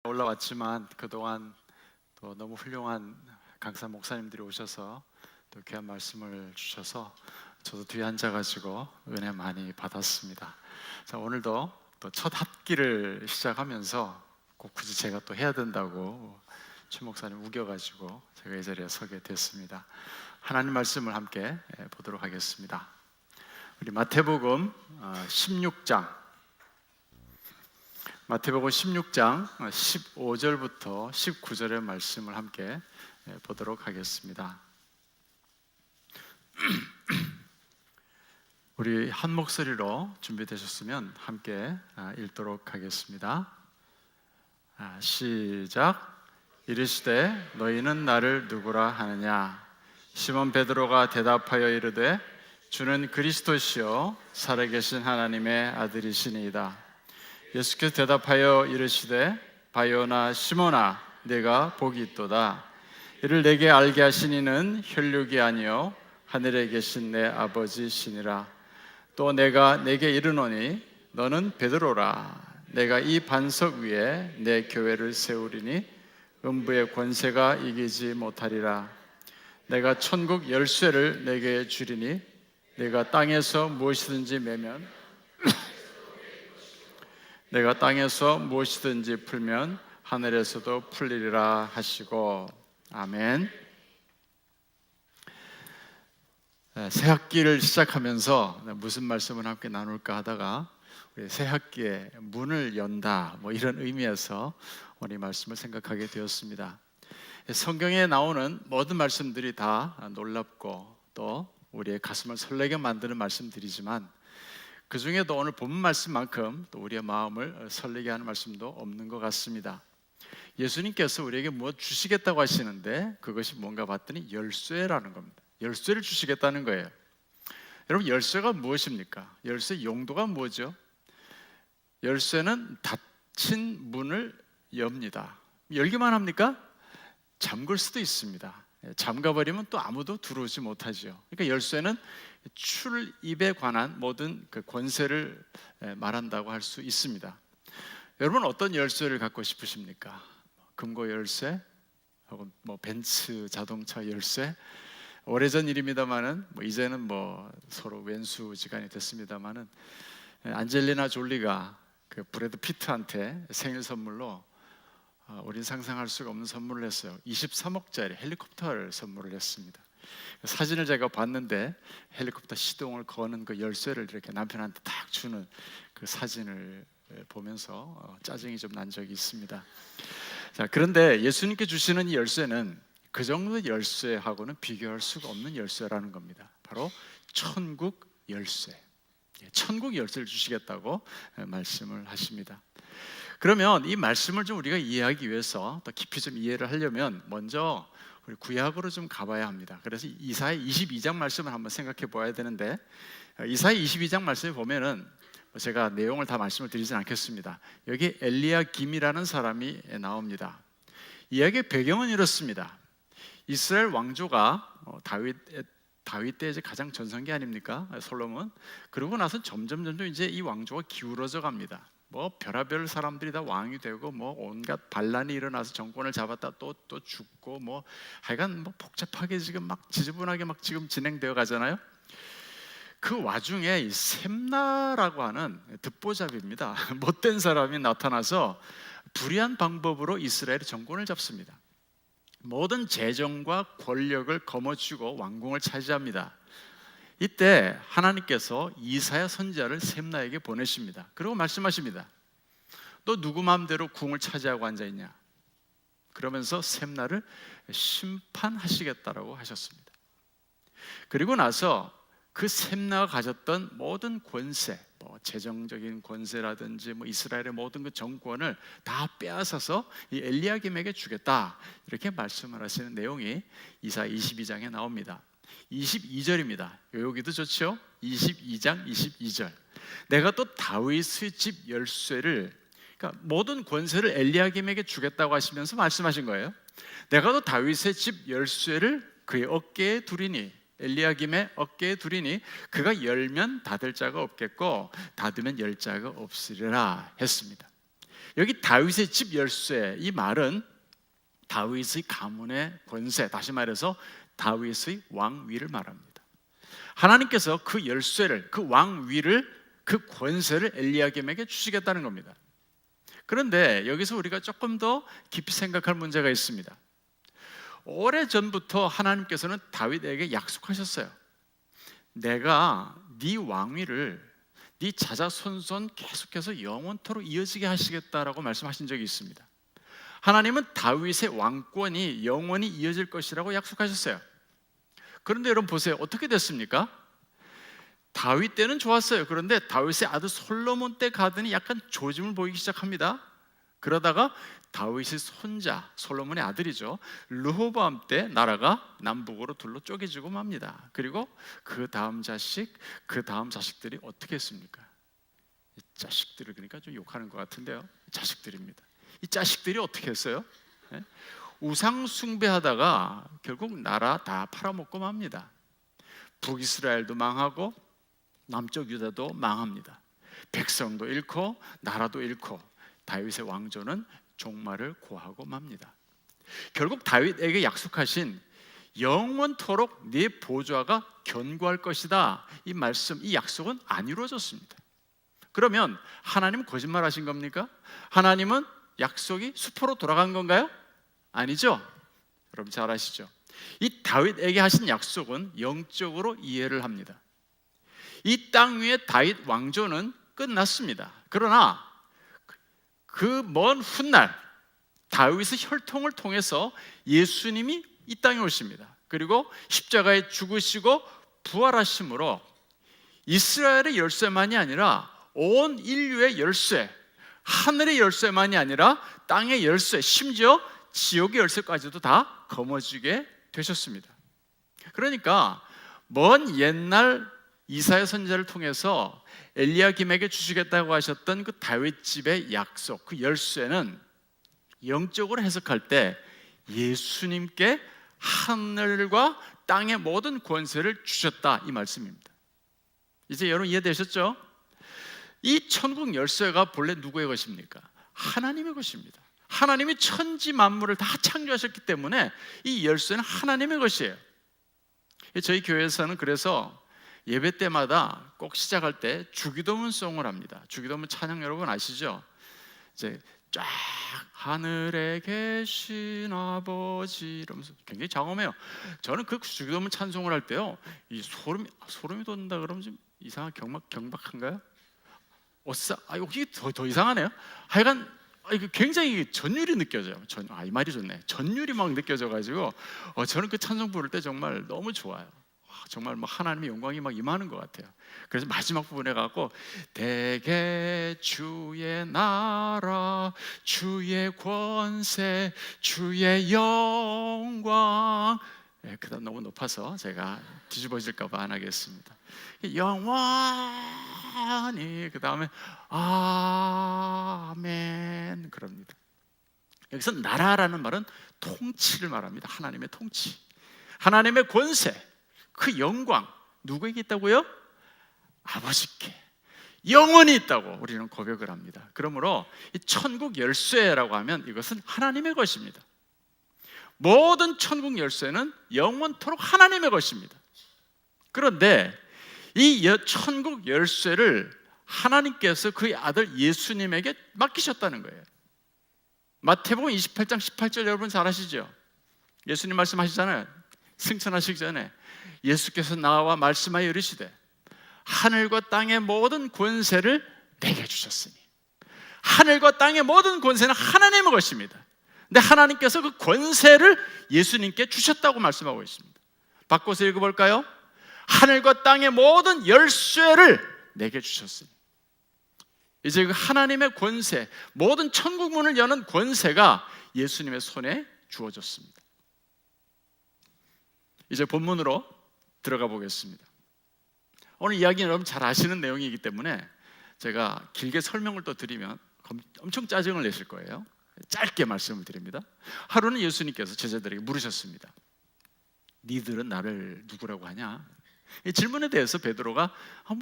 올라왔지만 그동안 또 너무 훌륭한 강사 목사님들이 오셔서 또 귀한 말씀을 주셔서 저도 뒤에 앉아가지고 은혜 많이 받았습니다. 자, 오늘도 또 첫 학기를 시작하면서 꼭 굳이 제가 또 해야 된다고 최 목사님 우겨가지고 제가 이 자리에 서게 됐습니다. 하나님 말씀을 함께 보도록 하겠습니다. 우리 마태복음 16장 마태복음 16장 15절부터 19절의 말씀을 함께 보도록 하겠습니다. 우리 한 목소리로 준비되셨으면 함께 읽도록 하겠습니다. 시작. 이르시되 너희는 나를 누구라 하느냐? 시몬 베드로가 대답하여 이르되 주는 그리스도시요 살아계신 하나님의 아들이시니이다. 예수께서 대답하여 이르시되 바요나 시몬아 내가 복이 있도다. 이를 내게 알게 하신 이는 혈육이 아니요 하늘에 계신 내 아버지시니라. 또 내가 내게 이르노니 너는 베드로라. 내가 이 반석 위에 내 교회를 세우리니 음부의 권세가 이기지 못하리라. 내가 천국 열쇠를 내게 주리니 내가 땅에서 무엇이든지 매면 내가 땅에서 무엇이든지 풀면 하늘에서도 풀리리라 하시고. 아멘. 새 학기를 시작하면서 무슨 말씀을 함께 나눌까 하다가 우리 새 학기에 문을 연다 이런 의미에서 오늘 이 말씀을 생각하게 되었습니다. 성경에 나오는 모든 말씀들이 다 놀랍고 또 우리의 가슴을 설레게 만드는 말씀들이지만 그 중에도 오늘 본 말씀만큼 또 우리의 마음을 설레게 하는 말씀도 없는 것 같습니다. 예수님께서 우리에게 무엇 주시겠다고 하시는데 그것이 뭔가 봤더니 열쇠라는 겁니다. 열쇠를 주시겠다는 거예요. 여러분, 열쇠가 무엇입니까? 열쇠 용도가 뭐죠? 열쇠는 닫힌 문을 엽니다. 열기만 합니까? 잠글 수도 있습니다. 잠가버리면 또 아무도 들어오지 못하죠. 그러니까 열쇠는 출입에 관한 모든 그 권세를 말한다고 할 수 있습니다. 여러분 어떤 열쇠를 갖고 싶으십니까? 금고 열쇠, 혹은 벤츠 자동차 열쇠. 오래전 일입니다만은 이제는 서로 왼수지간이 됐습니다만은 안젤리나 졸리가 그 브래드 피트한테 생일 선물로 우린 상상할 수가 없는 선물을 했어요. 23억짜리 헬리콥터를 선물을 했습니다. 사진을 제가 봤는데 헬리콥터 시동을 거는 그 열쇠를 이렇게 남편한테 딱 주는 그 사진을 보면서 짜증이 좀 난 적이 있습니다. 자, 그런데 예수님께 주시는 이 열쇠는 그 정도 열쇠하고는 비교할 수가 없는 열쇠라는 겁니다. 바로 천국 열쇠. 천국 열쇠를 주시겠다고 말씀을 하십니다. 그러면 이 말씀을 좀 우리가 이해하기 위해서 더 깊이 좀 이해를 하려면 먼저 우리 구약으로 좀 가봐야 합니다. 그래서 이사야 22장 말씀을 한번 생각해 보아야 되는데, 이사야 22장 말씀에 보면은 제가 내용을 다 말씀을 드리진 않겠습니다. 여기 엘리야김이라는 사람이 나옵니다. 이야기의 배경은 이렇습니다. 이스라엘 왕조가 다윗 때 이제 가장 전성기 아닙니까? 솔로몬. 그러고 나서 점점 이제 이 왕조가 기울어져 갑니다. 별의별 사람들이 다 왕이 되고 온갖 반란이 일어나서 정권을 잡았다 또 죽고 하여간 복잡하게 지금 지저분하게 지금 진행되어 가잖아요. 그 와중에 이 셈나라고 하는 듣보잡입니다. 못된 사람이 나타나서 불의한 방법으로 이스라엘의 정권을 잡습니다. 모든 재정과 권력을 거머쥐고 왕궁을 차지합니다. 이때 하나님께서 이사야 선지자를 셈나에게 보내십니다. 그리고 말씀하십니다. 너 누구 마음대로 궁을 차지하고 앉아있냐? 그러면서 셈나를 심판하시겠다라고 하셨습니다. 그리고 나서 그 셈나가 가졌던 모든 권세, 재정적인 권세라든지 이스라엘의 모든 그 정권을 다 빼앗아서 이 엘리야김에게 주겠다, 이렇게 말씀을 하시는 내용이 이사야 22장에 나옵니다. 22절입니다. 여기도 좋죠? 22장 22절. 내가 또 다윗의 집 열쇠를, 그러니까 모든 권세를 엘리야김에게 주겠다고 하시면서 말씀하신 거예요. 내가 또 다윗의 집 열쇠를 그의 어깨에 두리니, 엘리야김의 어깨에 두리니 그가 열면 닫을 자가 없겠고 닫으면 열 자가 없으리라 했습니다. 여기 다윗의 집 열쇠, 이 말은 다윗의 가문의 권세, 다시 말해서 다윗의 왕위를 말합니다. 하나님께서 그 열쇠를, 그 왕위를, 그 권세를 엘리야김에게 주시겠다는 겁니다. 그런데 여기서 우리가 조금 더 깊이 생각할 문제가 있습니다. 오래전부터 하나님께서는 다윗에게 약속하셨어요. 내가 네 왕위를 네 자자손손 계속해서 영원토록 이어지게 하시겠다라고 말씀하신 적이 있습니다. 하나님은 다윗의 왕권이 영원히 이어질 것이라고 약속하셨어요. 그런데 여러분 보세요. 어떻게 됐습니까? 다윗 때는 좋았어요. 그런데 다윗의 아들 솔로몬 때 가더니 약간 조짐을 보이기 시작합니다. 그러다가 다윗의 손자, 솔로몬의 아들이죠, 르호보암 때 나라가 남북으로 둘로 쪼개지고 맙니다. 그리고 그 다음 자식들이 어떻게 했습니까? 이 자식들을, 그러니까 좀 욕하는 것 같은데요, 자식들입니다. 이 자식들이 어떻게 했어요? 우상 숭배하다가 결국 나라 다 팔아먹고 맙니다. 북이스라엘도 망하고 남쪽 유다도 망합니다. 백성도 잃고 나라도 잃고 다윗의 왕조는 종말을 고하고 맙니다. 결국 다윗에게 약속하신 영원토록 네 보좌가 견고할 것이다, 이 말씀, 이 약속은 안 이루어졌습니다. 그러면 하나님은 거짓말하신 겁니까? 하나님은 약속이 수포로 돌아간 건가요? 아니죠. 여러분 잘 아시죠? 이 다윗에게 하신 약속은 영적으로 이해를 합니다. 이 땅 위에 다윗 왕조는 끝났습니다. 그러나 그 먼 훗날 다윗의 혈통을 통해서 예수님이 이 땅에 오십니다. 그리고 십자가에 죽으시고 부활하심으로 이스라엘의 열쇠만이 아니라 온 인류의 열쇠, 하늘의 열쇠만이 아니라 땅의 열쇠, 심지어 지옥의 열쇠까지도 다 거머쥐게 되셨습니다. 그러니까 먼 옛날 이사야 선지자를 통해서 엘리야김에게 주시겠다고 하셨던 그 다윗 집의 약속, 그 열쇠는 영적으로 해석할 때 예수님께 하늘과 땅의 모든 권세를 주셨다, 이 말씀입니다. 이제 여러분 이해되셨죠? 이 천국 열쇠가 본래 누구의 것입니까? 하나님의 것입니다. 하나님이 천지 만물을 다 창조하셨기 때문에 이 열쇠는 하나님의 것이에요. 저희 교회에서는 그래서 예배 때마다 꼭 시작할 때 주기도문 송을 합니다. 주기도문 찬양 여러분 아시죠? 이제 쫙 하늘에 계신 아버지 이러면서 굉장히 장엄해요. 저는 그 주기도문 찬송을 할 때요, 이 소름이 돋는다 그러면 좀 이상한 경박한가요? 혹시 더 이상하네요. 하여간 이거 굉장히 전율이 느껴져요. 이 말이 좋네. 전율이 막 느껴져가지고 저는 그 찬송 부를 때 정말 너무 좋아요. 정말 뭐 하나님의 영광이 막 임하는 것 같아요. 그래서 마지막 부분에 가고 대개 주의 나라, 주의 권세, 주의 영광. 그다음 너무 높아서 제가 뒤집어질까 봐 안 하겠습니다. 영원히, 그 다음에 아멘, 그럽니다. 여기서 나라라는 말은 통치를 말합니다. 하나님의 통치, 하나님의 권세, 그 영광 누구에게 있다고요? 아버지께 영원히 있다고 우리는 고백을 합니다. 그러므로 이 천국 열쇠라고 하면 이것은 하나님의 것입니다. 모든 천국 열쇠는 영원토록 하나님의 것입니다. 그런데 이 천국 열쇠를 하나님께서 그의 아들 예수님에게 맡기셨다는 거예요. 마태복음 28장 18절 여러분 잘 아시죠? 예수님 말씀하시잖아요. 승천하시기 전에 예수께서 나와 말씀하여 이르시되 하늘과 땅의 모든 권세를 내게 주셨으니, 하늘과 땅의 모든 권세는 하나님의 것입니다. 근데 하나님께서 그 권세를 예수님께 주셨다고 말씀하고 있습니다. 바꿔서 읽어볼까요? 하늘과 땅의 모든 열쇠를 내게 주셨으니, 이제 그 하나님의 권세, 모든 천국 문을 여는 권세가 예수님의 손에 주어졌습니다. 이제 본문으로 들어가 보겠습니다. 오늘 이야기는 여러분 잘 아시는 내용이기 때문에 제가 길게 설명을 또 드리면 엄청 짜증을 내실 거예요. 짧게 말씀을 드립니다. 하루는 예수님께서 제자들에게 물으셨습니다. 니들은 나를 누구라고 하냐? 이 질문에 대해서 베드로가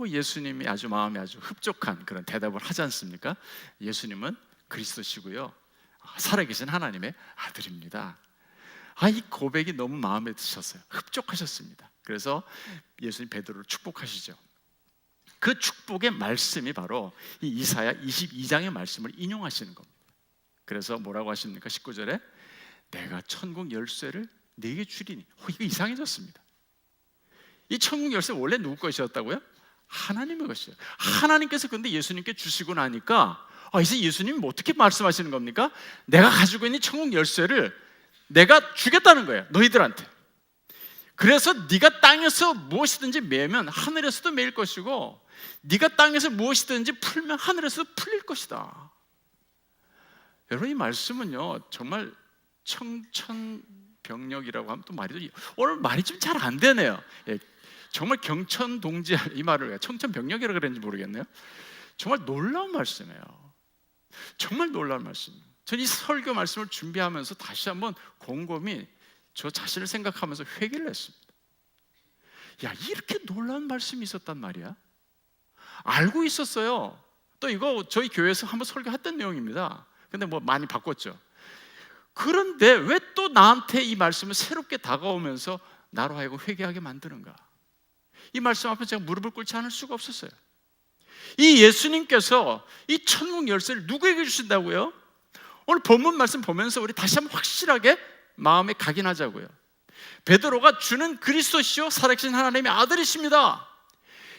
예수님이 아주 마음이 아주 흡족한 그런 대답을 하지 않습니까? 예수님은 그리스도시고요, 살아계신 하나님의 아들입니다. 이 고백이 너무 마음에 드셨어요. 흡족하셨습니다. 그래서 예수님 베드로를 축복하시죠. 그 축복의 말씀이 바로 이 이사야 22장의 말씀을 인용하시는 겁니다. 그래서 뭐라고 하십니까? 19절에 내가 천국 열쇠를 네게 주리니. 이거 이상해졌습니다. 이 천국 열쇠 원래 누구 것이었다고요? 하나님의 것이에요. 하나님께서 근데 예수님께 주시고 나니까 이제 예수님이 어떻게 말씀하시는 겁니까? 내가 가지고 있는 천국 열쇠를 내가 주겠다는 거예요, 너희들한테. 그래서 네가 땅에서 무엇이든지 매면 하늘에서도 매일 것이고, 네가 땅에서 무엇이든지 풀면 하늘에서도 풀릴 것이다. 여러분, 이 말씀은요 정말 청천벽력이라고 하면 또 오늘 말이 좀 잘 안 되네요. 정말 경천동지, 이 말을 왜 청천벽력이라고 그랬는지 모르겠네요. 정말 놀라운 말씀이에요. 정말 놀라운 말씀. 저는 이 설교 말씀을 준비하면서 다시 한번 곰곰이 저 자신을 생각하면서 회개를 했습니다. 이렇게 놀라운 말씀이 있었단 말이야? 알고 있었어요. 또 이거 저희 교회에서 한번 설교했던 내용입니다. 근데 뭐 많이 바꿨죠. 그런데 왜 또 나한테 이 말씀을 새롭게 다가오면서 나로 하여금 회개하게 만드는가? 이 말씀 앞에 제가 무릎을 꿇지 않을 수가 없었어요. 이 예수님께서 이 천국 열쇠를 누구에게 주신다고요? 오늘 본문 말씀 보면서 우리 다시 한번 확실하게 마음에 각인하자고요. 베드로가 주는 그리스도시요 살아계신 하나님의 아들이십니다.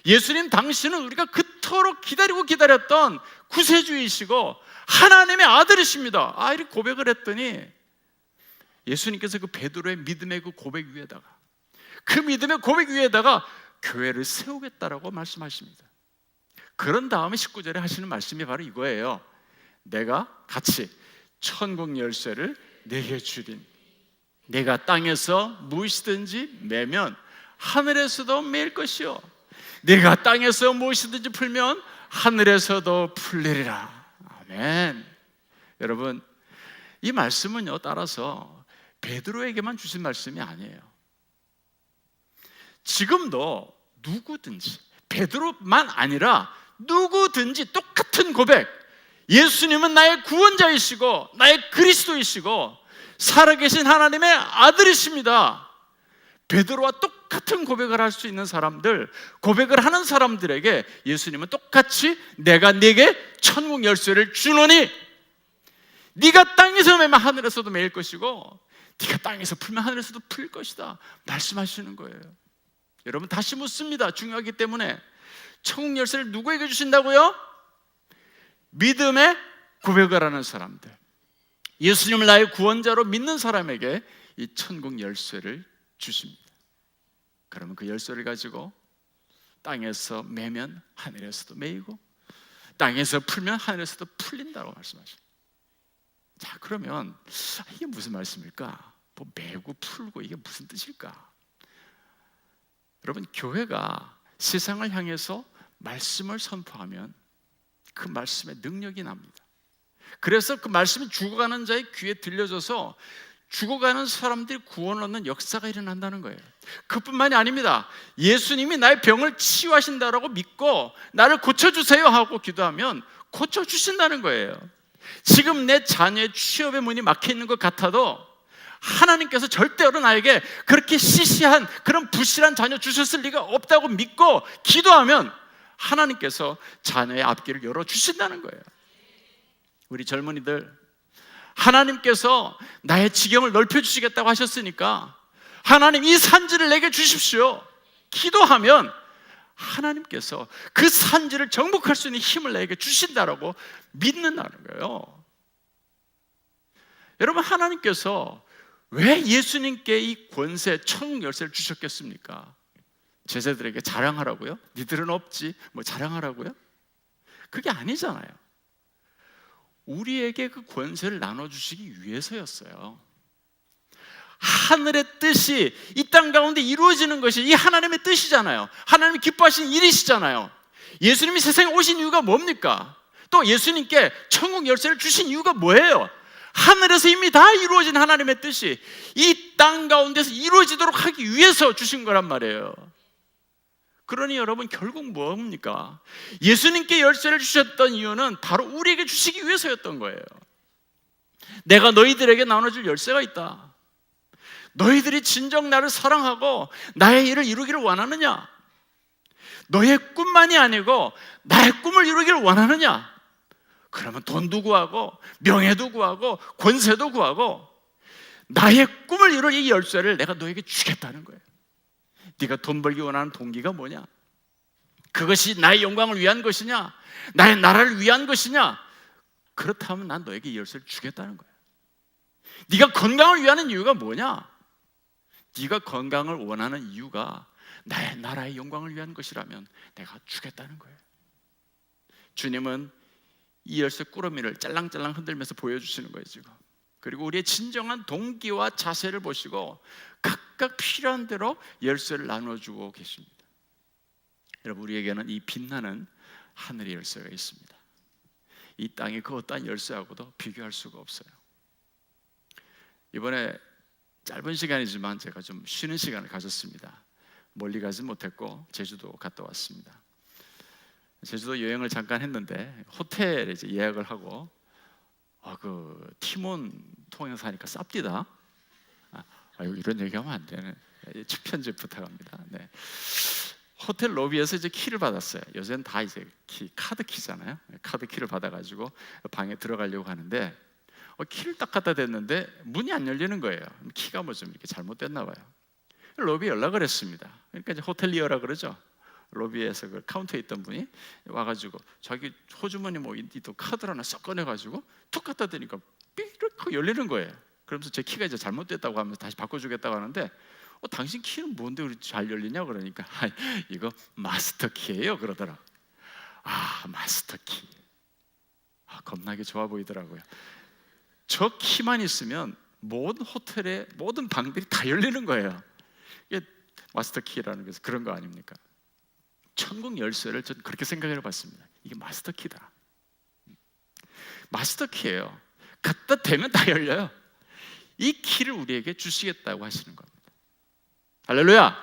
예수님 당신은 우리가 그토록 기다리고 기다렸던 구세주이시고 하나님의 아들이십니다. 이렇게 고백을 했더니 예수님께서 그 베드로의 믿음의 그 고백 위에다가, 그 믿음의 고백 위에다가 교회를 세우겠다라고 말씀하십니다. 그런 다음에 19절에 하시는 말씀이 바로 이거예요. 내가 같이 천국 열쇠를 내게 주리니 내가 땅에서 무엇이든지 매면 하늘에서도 매일 것이요 내가 땅에서 무엇이든지 풀면 하늘에서도 풀리리라. 아멘. 여러분, 이 말씀은요 따라서 베드로에게만 주신 말씀이 아니에요. 지금도 누구든지, 베드로만 아니라 누구든지 똑같은 고백, 예수님은 나의 구원자이시고 나의 그리스도이시고 살아계신 하나님의 아들이십니다. 베드로와 똑같은 고백을 할 수 있는 사람들, 고백을 하는 사람들에게 예수님은 똑같이 내가 네게 천국 열쇠를 주노니 네가 땅에서 매면 하늘에서도 매일 것이고 네가 땅에서 풀면 하늘에서도 풀릴 것이다 말씀하시는 거예요. 여러분, 다시 묻습니다. 중요하기 때문에. 천국 열쇠를 누구에게 주신다고요? 믿음의 고백을 하는 사람들, 예수님을 나의 구원자로 믿는 사람에게 이 천국 열쇠를 주십니다. 그러면 그 열쇠를 가지고 땅에서 매면 하늘에서도 매이고 땅에서 풀면 하늘에서도 풀린다고 말씀하십니다. 자, 그러면 이게 무슨 말씀일까? 뭐 매고 풀고 이게 무슨 뜻일까? 여러분, 교회가 세상을 향해서 말씀을 선포하면 그 말씀의 능력이 납니다. 그래서 그 말씀이 죽어가는 자의 귀에 들려져서 죽어가는 사람들이 구원을 얻는 역사가 일어난다는 거예요. 그뿐만이 아닙니다. 예수님이 나의 병을 치유하신다라고 믿고 나를 고쳐주세요 하고 기도하면 고쳐주신다는 거예요. 지금 내 자녀의 취업의 문이 막혀있는 것 같아도 하나님께서 절대로 나에게 그렇게 시시한 그런 부실한 자녀 주셨을 리가 없다고 믿고 기도하면 하나님께서 자녀의 앞길을 열어주신다는 거예요. 우리 젊은이들, 하나님께서 나의 지경을 넓혀주시겠다고 하셨으니까 하나님 이 산지를 내게 주십시오 기도하면 하나님께서 그 산지를 정복할 수 있는 힘을 내게 주신다라고 믿는다는 거예요. 여러분, 하나님께서 왜 예수님께 이 권세, 천국 열쇠를 주셨겠습니까? 제자들에게 자랑하라고요? 니들은 없지, 뭐 자랑하라고요? 그게 아니잖아요. 우리에게 그 권세를 나눠주시기 위해서였어요. 하늘의 뜻이 이 땅 가운데 이루어지는 것이 이 하나님의 뜻이잖아요. 하나님이 기뻐하시는 일이시잖아요. 예수님이 세상에 오신 이유가 뭡니까? 또 예수님께 천국 열쇠를 주신 이유가 뭐예요? 하늘에서 이미 다 이루어진 하나님의 뜻이 이 땅 가운데서 이루어지도록 하기 위해서 주신 거란 말이에요. 그러니 여러분 결국 뭡니까? 예수님께 열쇠를 주셨던 이유는 바로 우리에게 주시기 위해서였던 거예요. 내가 너희들에게 나눠줄 열쇠가 있다. 너희들이 진정 나를 사랑하고 나의 일을 이루기를 원하느냐? 너의 꿈만이 아니고 나의 꿈을 이루기를 원하느냐? 그러면 돈도 구하고 명예도 구하고 권세도 구하고 나의 꿈을 이룰 이 열쇠를 내가 너에게 주겠다는 거예요. 네가 돈 벌기 원하는 동기가 뭐냐? 그것이 나의 영광을 위한 것이냐? 나의 나라를 위한 것이냐? 그렇다면 난 너에게 이 열쇠를 주겠다는 거예요. 네가 건강을 위하는 이유가 뭐냐? 네가 건강을 원하는 이유가 나의 나라의 영광을 위한 것이라면 내가 주겠다는 거예요. 주님은 이 열쇠 꾸러미를 짤랑짤랑 흔들면서 보여주시는 거예요 지금. 그리고 우리의 진정한 동기와 자세를 보시고 각각 필요한 대로 열쇠를 나눠주고 계십니다. 여러분, 우리에게는 이 빛나는 하늘의 열쇠가 있습니다. 이 땅의 그 어떠한 열쇠하고도 비교할 수가 없어요. 이번에 짧은 시간이지만 제가 좀 쉬는 시간을 가졌습니다. 멀리 가지 못했고 제주도 갔다 왔습니다. 제주도 여행을 잠깐 했는데 호텔에 이제 예약을 하고 그 티몬 통해서 하니까 쌉디다. 이런 얘기하면 안 되네. 측편집 부탁합니다. 네. 호텔 로비에서 이제 키를 받았어요. 요새는 다 이제 카드 키잖아요. 카드 키를 받아가지고 방에 들어가려고 하는데 키를 딱 갖다 댔는데 문이 안 열리는 거예요. 키가 뭐 좀 이렇게 잘못됐나 봐요. 로비에 연락을 했습니다. 그러니까 이제 호텔리어라 그러죠. 로비에서 그 카운터에 있던 분이 와가지고 자기 호주머니 뭐 또 카드를 하나 썩 꺼내가지고 툭 갖다 대니까 삐르륵 열리는 거예요. 그러면서 제 키가 이제 잘못됐다고 하면서 다시 바꿔주겠다고 하는데 당신 키는 뭔데 그렇게 잘 열리냐 그러니까 이거 마스터 키예요 그러더라. 마스터 키. 겁나게 좋아 보이더라고요. 저 키만 있으면 모든 호텔의 모든 방들이 다 열리는 거예요. 이게 마스터 키라는 게 그런 거 아닙니까? 천국 열쇠를 저는 그렇게 생각해 봤습니다. 이게 마스터 키다. 마스터 키예요. 갖다 대면 다 열려요. 이 키를 우리에게 주시겠다고 하시는 겁니다. 할렐루야.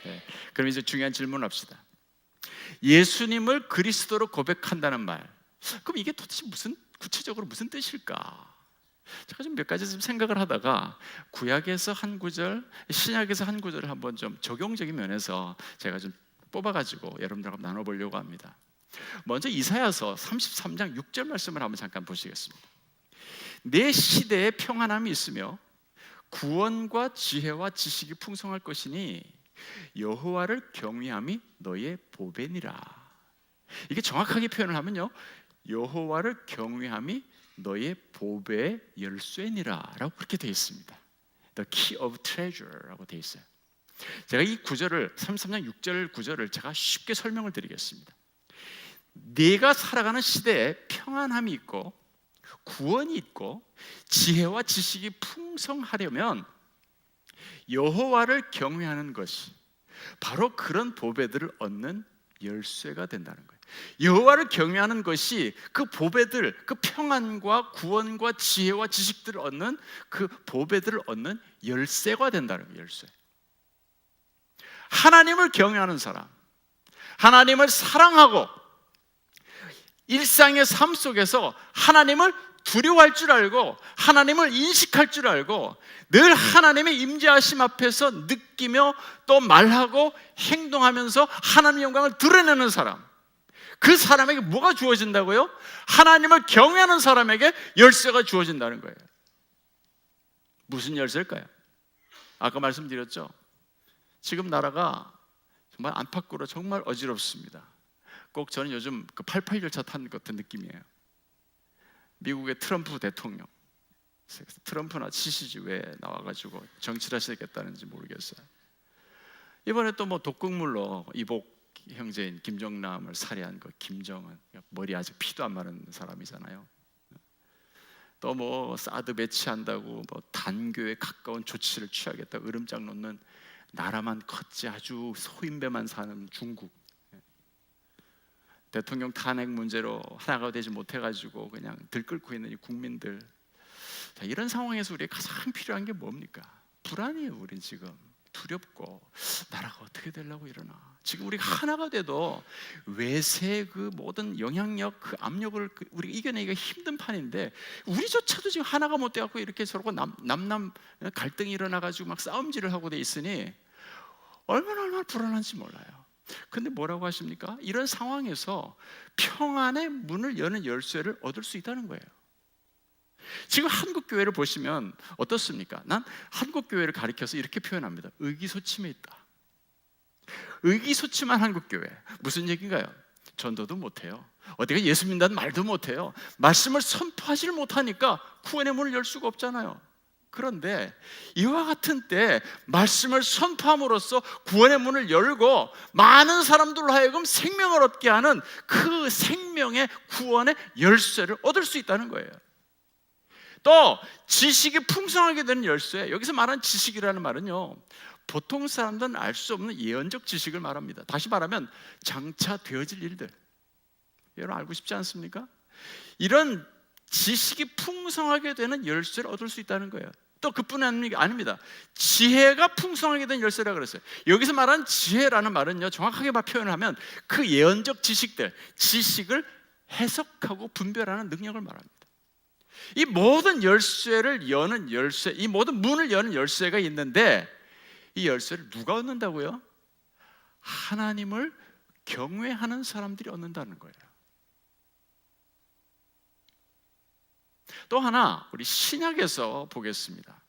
네. 그럼 이제 중요한 질문을 합시다. 예수님을 그리스도로 고백한다는 말, 그럼 이게 도대체 구체적으로 무슨 뜻일까? 제가 좀 몇 가지 좀 생각을 하다가 구약에서 한 구절, 신약에서 한 구절을 한번 좀 적용적인 면에서 제가 좀 뽑아가지고 여러분들하고 나눠보려고 합니다. 먼저 이사야서 33장 6절 말씀을 한번 잠깐 보시겠습니다. 내 시대에 평안함이 있으며 구원과 지혜와 지식이 풍성할 것이니 여호와를 경외함이 너의 보배니라. 이게 정확하게 표현을 하면요, 여호와를 경외함이 너의 보배의 열쇠니라 라고 그렇게 되어 있습니다. The key of treasure라고 되어 있어요. 제가 이 구절을 33장 6절 구절을 제가 쉽게 설명을 드리겠습니다. 내가 살아가는 시대에 평안함이 있고 구원이 있고 지혜와 지식이 풍성하려면 여호와를 경외하는 것이 바로 그런 보배들을 얻는 열쇠가 된다는 거예요. 여호와를 경외하는 것이 그 보배들, 그 평안과 구원과 지혜와 지식들을 얻는 그 보배들을 얻는 열쇠가 된다는 거예요. 열쇠. 하나님을 경외하는 사람, 하나님을 사랑하고 일상의 삶 속에서 하나님을 두려워할 줄 알고 하나님을 인식할 줄 알고 늘 하나님의 임재하심 앞에서 느끼며 또 말하고 행동하면서 하나님의 영광을 드러내는 사람, 그 사람에게 뭐가 주어진다고요? 하나님을 경외하는 사람에게 열쇠가 주어진다는 거예요. 무슨 열쇠일까요? 아까 말씀드렸죠. 지금 나라가 정말 안팎으로 정말 어지럽습니다. 꼭 저는 요즘 그 88 열차 탄 것 같은 느낌이에요. 미국의 트럼프 대통령, 트럼프나 치시지 왜 나와가지고 정치를 하시겠다는지 모르겠어요. 이번에 또 뭐 독극물로 이복 형제인 김정남을 살해한 그 김정은, 머리 아직 피도 안 마른 사람이잖아요. 또 뭐 사드 배치한다고 뭐 단교에 가까운 조치를 취하겠다고 으름장 놓는 나라만 컸지 아주 소인배만 사는 중국, 대통령 탄핵 문제로 하나가 되지 못해가지고 그냥 들끓고 있는 이 국민들, 자, 이런 상황에서 우리가 가장 필요한 게 뭡니까? 불안이에요. 우린 지금 두렵고 나라가 어떻게 되려고 이러나. 지금 우리가 하나가 돼도 외세의 그 모든 영향력, 그 압력을 우리가 이겨내기가 힘든 판인데, 우리조차도 지금 하나가 못 돼갖고 이렇게 서로 남남 갈등이 일어나가지고 막 싸움질을 하고 돼 있으니 얼마나 불안한지 몰라요. 근데 뭐라고 하십니까? 이런 상황에서 평안의 문을 여는 열쇠를 얻을 수 있다는 거예요. 지금 한국 교회를 보시면 어떻습니까? 난 한국 교회를 가리켜서 이렇게 표현합니다. 의기소침해 있다. 의기소침한 한국 교회. 무슨 얘기인가요? 전도도 못해요. 어디가 예수 믿는다는 말도 못해요. 말씀을 선포하지를 못하니까 구원의 문을 열 수가 없잖아요. 그런데 이와 같은 때 말씀을 선포함으로써 구원의 문을 열고 많은 사람들로 하여금 생명을 얻게 하는 그 생명의 구원의 열쇠를 얻을 수 있다는 거예요. 또 지식이 풍성하게 되는 열쇠. 여기서 말하는 지식이라는 말은요, 보통 사람들은 알 수 없는 예언적 지식을 말합니다. 다시 말하면 장차 되어질 일들. 여러분 알고 싶지 않습니까? 이런 지식이 풍성하게 되는 열쇠를 얻을 수 있다는 거예요. 또 그뿐 아닙니다. 지혜가 풍성하게 된 열쇠라고 그랬어요. 여기서 말하는 지혜라는 말은요, 정확하게 표현을 하면 그 예언적 지식들, 지식을 해석하고 분별하는 능력을 말합니다. 이 모든 열쇠를 여는 열쇠, 이 모든 문을 여는 열쇠가 있는데, 이 열쇠를 누가 얻는다고요? 하나님을 경외하는 사람들이 얻는다는 거예요. 또 하나 우리 신약에서 보겠습니다.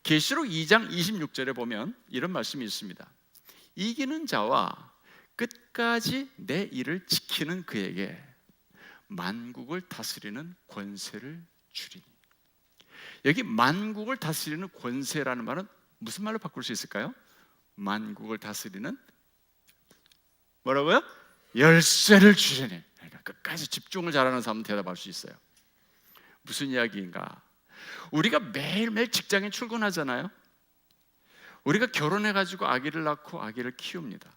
계시록 2장 26절에 보면 이런 말씀이 있습니다. 이기는 자와 끝까지 내 일을 지키는 그에게 만국을 다스리는 권세를 주리니. 여기 만국을 다스리는 권세라는 말은 무슨 말로 바꿀 수 있을까요? 만국을 다스리는 뭐라고요? 열쇠를 주리니. 그러니까 끝까지 집중을 잘하는 사람은 대답할 수 있어요. 무슨 이야기인가? 우리가 매일매일 직장에 출근하잖아요. 우리가 결혼해가지고 아기를 낳고 아기를 키웁니다.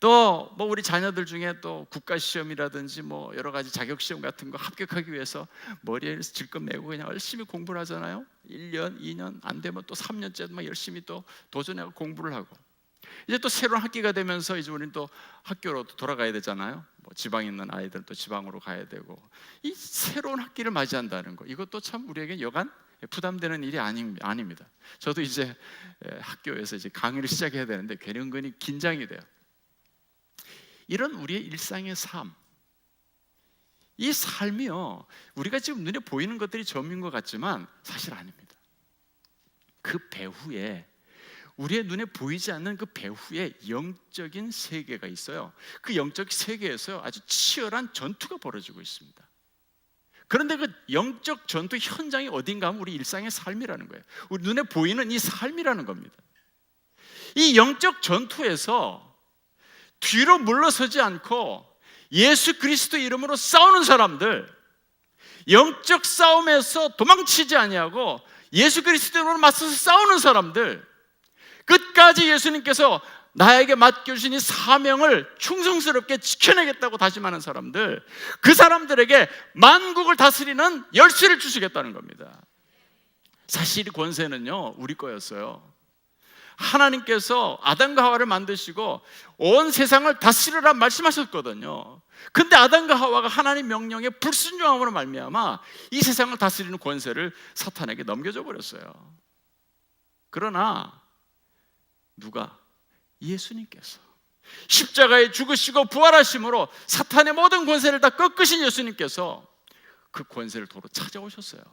또 뭐 우리 자녀들 중에 또 국가시험이라든지 뭐 여러 가지 자격시험 같은 거 합격하기 위해서 머리에 질끈 메고 그냥 열심히 공부를 하잖아요. 1년, 2년 안 되면 또 3년째 막 열심히 또 도전하고 공부를 하고, 이제 또 새로운 학기가 되면서 이제 우리는 또 학교로 돌아가야 되잖아요. 뭐 지방에 있는 아이들은 또 지방으로 가야 되고, 이 새로운 학기를 맞이한다는 거, 이것도 참 우리에게 여간 부담되는 일이 아닙니다. 저도 이제 학교에서 이제 강의를 시작해야 되는데 괜히 은근히 긴장이 돼요. 이런 우리의 일상의 삶, 이 삶이요, 우리가 지금 눈에 보이는 것들이 점인 것 같지만 사실 아닙니다. 그 배후에, 우리의 눈에 보이지 않는 그 배후에 영적인 세계가 있어요. 그 영적 세계에서 아주 치열한 전투가 벌어지고 있습니다. 그런데 그 영적 전투 현장이 어딘가 하면 우리 일상의 삶이라는 거예요. 우리 눈에 보이는 이 삶이라는 겁니다. 이 영적 전투에서 뒤로 물러서지 않고 예수 그리스도 이름으로 싸우는 사람들, 영적 싸움에서 도망치지 아니하고 예수 그리스도 이름으로 맞서서 싸우는 사람들, 끝까지 예수님께서 나에게 맡겨주신 이 사명을 충성스럽게 지켜내겠다고 다짐하는 사람들, 그 사람들에게 만국을 다스리는 열쇠를 주시겠다는 겁니다. 사실 이 권세는요, 우리 거였어요. 하나님께서 아담과 하와를 만드시고 온 세상을 다스리라 말씀하셨거든요. 근데 아담과 하와가 하나님 명령에 불순종함으로 말미암아 이 세상을 다스리는 권세를 사탄에게 넘겨줘 버렸어요. 그러나 누가? 예수님께서 십자가에 죽으시고 부활하심으로 사탄의 모든 권세를 다 꺾으신 예수님께서 그 권세를 도로 찾아오셨어요.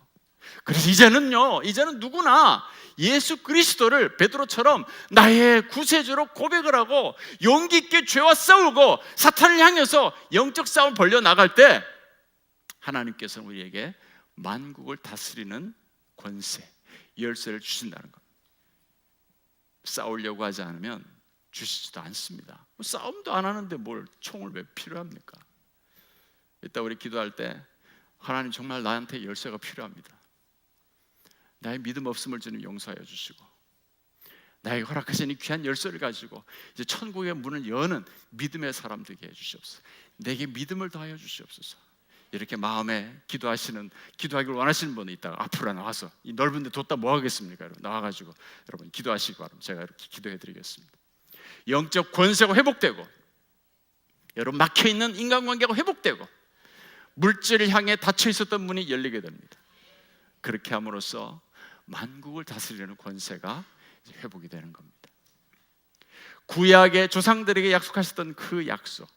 그래서 이제는 누구나 예수 그리스도를 베드로처럼 나의 구세주로 고백을 하고 용기 있게 죄와 싸우고 사탄을 향해서 영적 싸움을 벌려 나갈 때 하나님께서는 우리에게 만국을 다스리는 권세, 열쇠를 주신다는 겁니다. 싸우려고 하지 않으면 주시지도 않습니다. 싸움도 안 하는데 뭘 총을 왜 필요합니까? 이따 우리 기도할 때 하나님 정말 나한테 열쇠가 필요합니다. 나의 믿음 없음을 주님 용서하여 주시고 나에게 허락하신 이 귀한 열쇠를 가지고 이제 천국의 문을 여는 믿음의 사람 되게 해 주시옵소서. 내게 믿음을 더하여 주시옵소서. 이렇게 마음에 기도하기를 원하시는 분이 있다가 앞으로 나와서 이 넓은 데 뒀다 뭐 하겠습니까? 여러분 나와가지고 여러분 기도하시기 바랍니다. 제가 이렇게 기도해 드리겠습니다. 영적 권세가 회복되고, 여러분 막혀있는 인간관계가 회복되고, 물질을 향해 닫혀 있었던 문이 열리게 됩니다. 그렇게 함으로써 만국을 다스리는 권세가 이제 회복이 되는 겁니다. 구약의 조상들에게 약속하셨던 그 약속,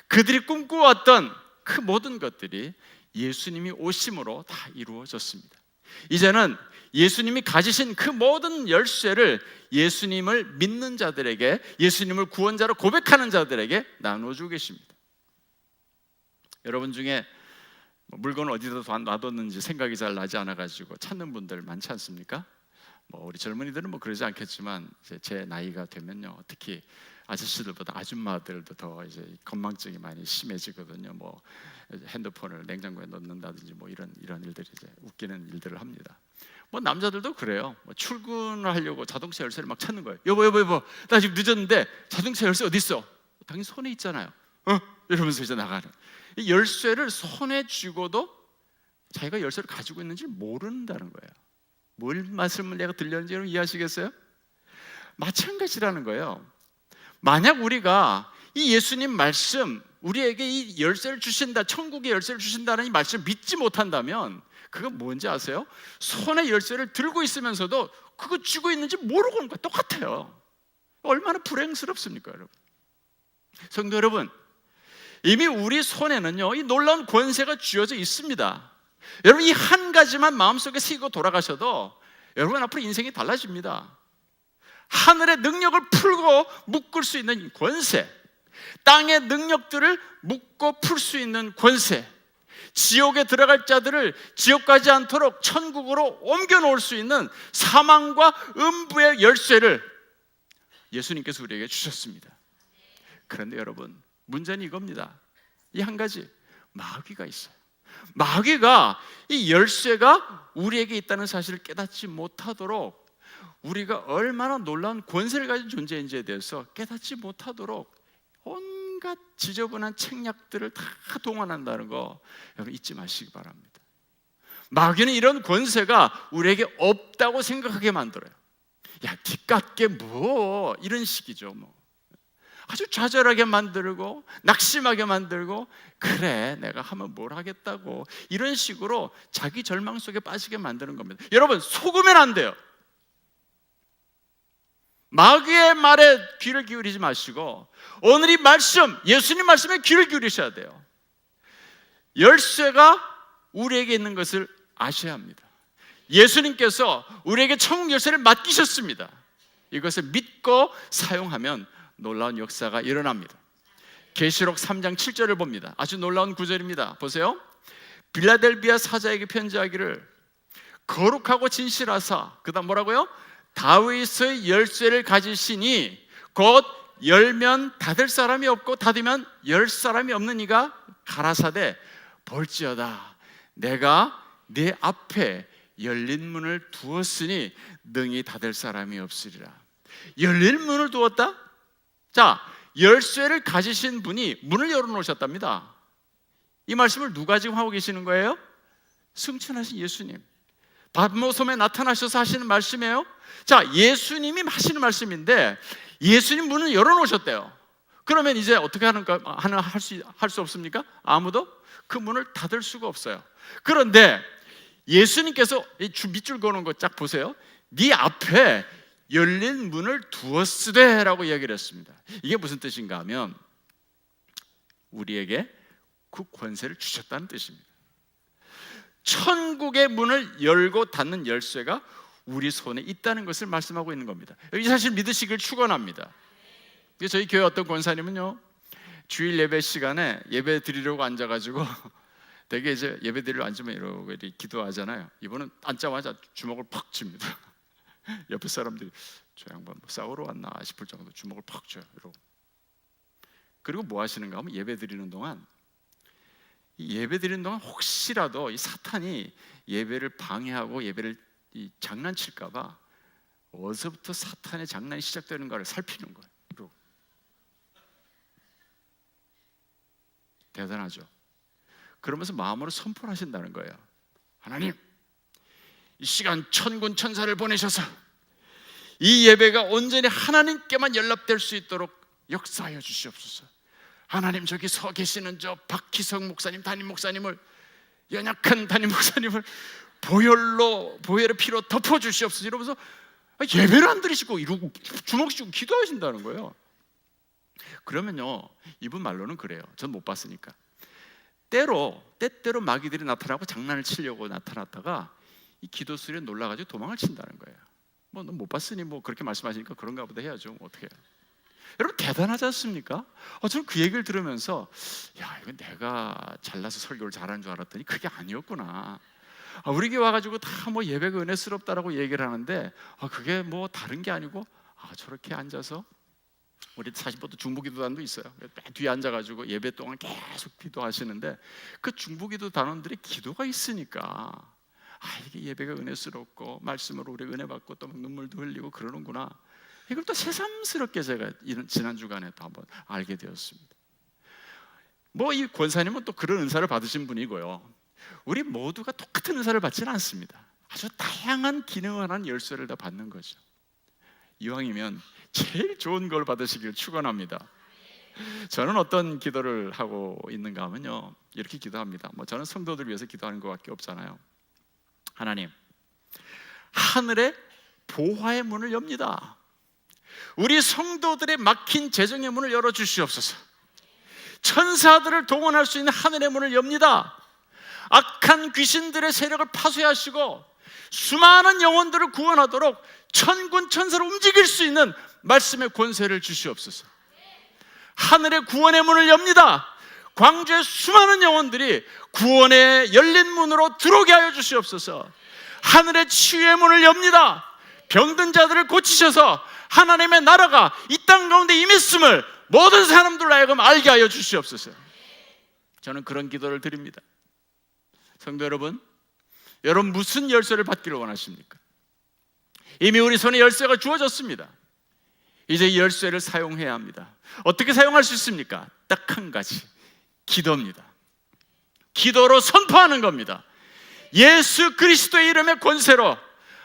그들이 꿈꾸었던 그 모든 것들이 예수님이 오심으로 다 이루어졌습니다. 이제는 예수님이 가지신 그 모든 열쇠를 예수님을 믿는 자들에게, 예수님을 구원자로 고백하는 자들에게 나눠주고 계십니다. 여러분 중에 물건을 어디다 놔뒀는지 생각이 잘 나지 않아가지고 찾는 분들 많지 않습니까? 우리 젊은이들은 그러지 않겠지만 이제 제 나이가 되면요, 특히 아저씨들보다 아줌마들도 더 이제 건망증이 많이 심해지거든요. 핸드폰을 냉장고에 넣는다든지 이런 일들이 이제 웃기는 일들을 합니다. 남자들도 그래요. 출근을 하려고 자동차 열쇠를 막 찾는 거예요. 여보, 나 지금 늦었는데 자동차 열쇠 어디 있어? 당연히 손에 있잖아요. 이러면서 이제 나가는. 이 열쇠를 손에 쥐고도 자기가 열쇠를 가지고 있는지 모른다는 거예요. 뭘 말씀을 내가 들렸는지 여러분 이해하시겠어요? 마찬가지라는 거예요. 만약 우리가 이 예수님 말씀, 우리에게 이 열쇠를 주신다, 천국의 열쇠를 주신다는 이 말씀을 믿지 못한다면 그건 뭔지 아세요? 손에 열쇠를 들고 있으면서도 그거 쥐고 있는지 모르고 있는 거 똑같아요. 얼마나 불행스럽습니까, 여러분? 성도 여러분, 이미 우리 손에는요, 이 놀라운 권세가 쥐어져 있습니다. 여러분, 이 한 가지만 마음속에 새기고 돌아가셔도 여러분 앞으로 인생이 달라집니다. 하늘의 능력을 풀고 묶을 수 있는 권세, 땅의 능력들을 묶고 풀 수 있는 권세, 지옥에 들어갈 자들을 지옥 가지 않도록 천국으로 옮겨 놓을 수 있는 사망과 음부의 열쇠를 예수님께서 우리에게 주셨습니다. 그런데 여러분, 문제는 이겁니다. 이 한 가지, 마귀가 있어요. 마귀가 이 열쇠가 우리에게 있다는 사실을 깨닫지 못하도록, 우리가 얼마나 놀라운 권세를 가진 존재인지에 대해서 깨닫지 못하도록 온갖 지저분한 책략들을 다 동원한다는 거 여러분 잊지 마시기 바랍니다. 마귀는 이런 권세가 우리에게 없다고 생각하게 만들어요. 야, 기껏게 뭐 이런 식이죠. 아주 좌절하게 만들고 낙심하게 만들고, 그래 내가 하면 뭘 하겠다고, 이런 식으로 자기 절망 속에 빠지게 만드는 겁니다. 여러분, 속으면 안 돼요. 마귀의 말에 귀를 기울이지 마시고 오늘 이 말씀, 예수님 말씀에 귀를 기울이셔야 돼요. 열쇠가 우리에게 있는 것을 아셔야 합니다. 예수님께서 우리에게 천국 열쇠를 맡기셨습니다. 이것을 믿고 사용하면 놀라운 역사가 일어납니다. 계시록 3장 7절을 봅니다. 아주 놀라운 구절입니다. 보세요. 빌라델비아 사자에게 편지하기를 거룩하고 진실하사, 그 다음 뭐라고요? 다윗의 열쇠를 가지시니 곧 열면 닫을 사람이 없고 닫으면 열 사람이 없는 이가 가라사대, 볼지어다 내가 네 앞에 열린 문을 두었으니 능히 닫을 사람이 없으리라. 열린 문을 두었다? 자, 열쇠를 가지신 분이 문을 열어놓으셨답니다. 이 말씀을 누가 지금 하고 계시는 거예요? 승천하신 예수님, 밤모섬에 나타나셔서 하시는 말씀이에요. 자, 예수님이 하시는 말씀인데 예수님 문을 열어놓으셨대요. 그러면 이제 어떻게 할 수 없습니까? 아무도 그 문을 닫을 수가 없어요. 그런데 예수님께서 밑줄 그어놓은 거 쫙 보세요. 네 앞에 열린 문을 두었으되 라고 이야기를 했습니다. 이게 무슨 뜻인가 하면 우리에게 그 권세를 주셨다는 뜻입니다. 천국의 문을 열고 닫는 열쇠가 우리 손에 있다는 것을 말씀하고 있는 겁니다. 이 사실 믿으시길 축원합니다. 저희 교회 어떤 권사님은요, 주일 예배 시간에 예배 드리려고 앉아가지고 되게 이제 예배 드리러 앉으면 이러고 기도하잖아요. 이분은 앉자마자 주먹을 팍 칩니다. 옆에 사람들이 저 양반 싸우러 왔나 싶을 정도 주먹을 팍 쳐요. 이러고. 그리고 뭐 하시는가 하면 예배 드리는 동안 혹시라도 이 사탄이 예배를 방해하고 예배를 장난칠까 봐 어디서부터 사탄의 장난이 시작되는가를 살피는 거예요. 대단하죠. 그러면서 마음으로 선포를 하신다는 거예요. 하나님, 이 시간 천군 천사를 보내셔서 이 예배가 온전히 하나님께만 연락될 수 있도록 역사하여 주시옵소서. 하나님, 저기 서 계시는 저 박희성 목사님, 담임 목사님을, 연약한 담임 목사님을 보혈의 피로 덮어 주시옵소서. 이러면서 예배를 안 드리시고 이러고 주먹 쥐고 기도하신다는 거예요. 그러면요, 이분 말로는 그래요. 전 못 봤으니까. 때때로 마귀들이 나타나고 장난을 치려고 나타났다가 이 기도 소리에 놀라가지고 도망을 친다는 거예요. 뭐 넌 못 봤으니 뭐 그렇게 말씀하시니까 그런가 보다 해야죠. 어떻게 해요? 여러분 대단하지 않습니까? 저는 그 얘기를 들으면서 야, 이건 내가 잘나서 설교를 잘하는 줄 알았더니 그게 아니었구나. 우리 교회 와가지고 다 뭐 예배가 은혜스럽다라고 얘기를 하는데 그게 뭐 다른 게 아니고 저렇게 앉아서 우리 사실 또 중보기도단도 있어요. 뒤에 앉아가지고 예배 동안 계속 기도하시는데 그 중보기도 단원들이 기도가 있으니까 이게 예배가 은혜스럽고 말씀으로 우리 은혜 받고 또 눈물도 흘리고 그러는구나. 이걸 또 새삼스럽게 제가 지난 주간에 또 한번 알게 되었습니다. 뭐 이 권사님은 또 그런 은사를 받으신 분이고요. 우리 모두가 똑같은 은사를 받지는 않습니다. 아주 다양한 기능을 한 열쇠를 다 받는 거죠. 이왕이면 제일 좋은 걸 받으시길 축원합니다. 저는 어떤 기도를 하고 있는가 하면요, 이렇게 기도합니다. 저는 성도들 위해서 기도하는 것밖에 없잖아요. 하나님, 하늘의 보화의 문을 엽니다. 우리 성도들의 막힌 재정의 문을 열어주시옵소서. 천사들을 동원할 수 있는 하늘의 문을 엽니다. 악한 귀신들의 세력을 파쇄하시고 수많은 영혼들을 구원하도록 천군 천사를 움직일 수 있는 말씀의 권세를 주시옵소서. 하늘의 구원의 문을 엽니다. 광주의 수많은 영혼들이 구원의 열린 문으로 들어오게 하여 주시옵소서. 하늘의 치유의 문을 엽니다. 병든 자들을 고치셔서 하나님의 나라가 이 땅 가운데 임했음을 모든 사람들로 하여금 알게 하여 주시옵소서. 저는 그런 기도를 드립니다. 성도 여러분, 여러분 무슨 열쇠를 받기를 원하십니까? 이미 우리 손에 열쇠가 주어졌습니다. 이제 이 열쇠를 사용해야 합니다. 어떻게 사용할 수 있습니까? 딱 한 가지, 기도입니다. 기도로 선포하는 겁니다. 예수 그리스도의 이름의 권세로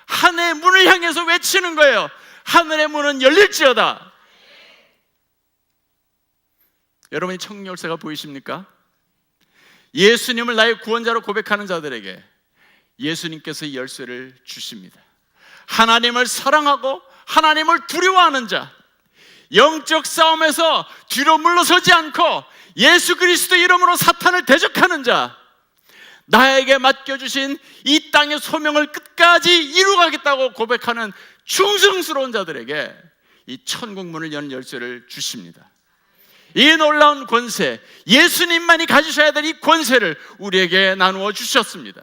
하늘의 문을 향해서 외치는 거예요. 하늘의 문은 열릴지어다. 여러분이 청열쇠가 보이십니까? 예수님을 나의 구원자로 고백하는 자들에게 예수님께서 이 열쇠를 주십니다. 하나님을 사랑하고 하나님을 두려워하는 자, 영적 싸움에서 뒤로 물러서지 않고 예수 그리스도 이름으로 사탄을 대적하는 자, 나에게 맡겨주신 이 땅의 소명을 끝까지 이루가겠다고 고백하는 충성스러운 자들에게 이 천국문을 여는 열쇠를 주십니다. 이 놀라운 권세, 예수님만이 가지셔야 될 이 권세를 우리에게 나누어 주셨습니다.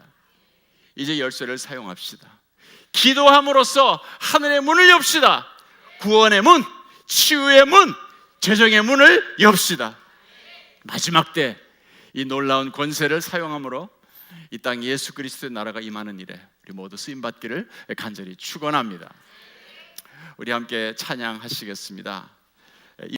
이제 열쇠를 사용합시다. 기도함으로써 하늘의 문을 엽시다. 구원의 문, 치유의 문, 재정의 문을 엽시다. 마지막 때 이 놀라운 권세를 사용함으로 이 땅 예수 그리스도의 나라가 임하는 일에 우리 모두 쓰임받기를 간절히 축원합니다. 우리 함께 찬양하시겠습니다.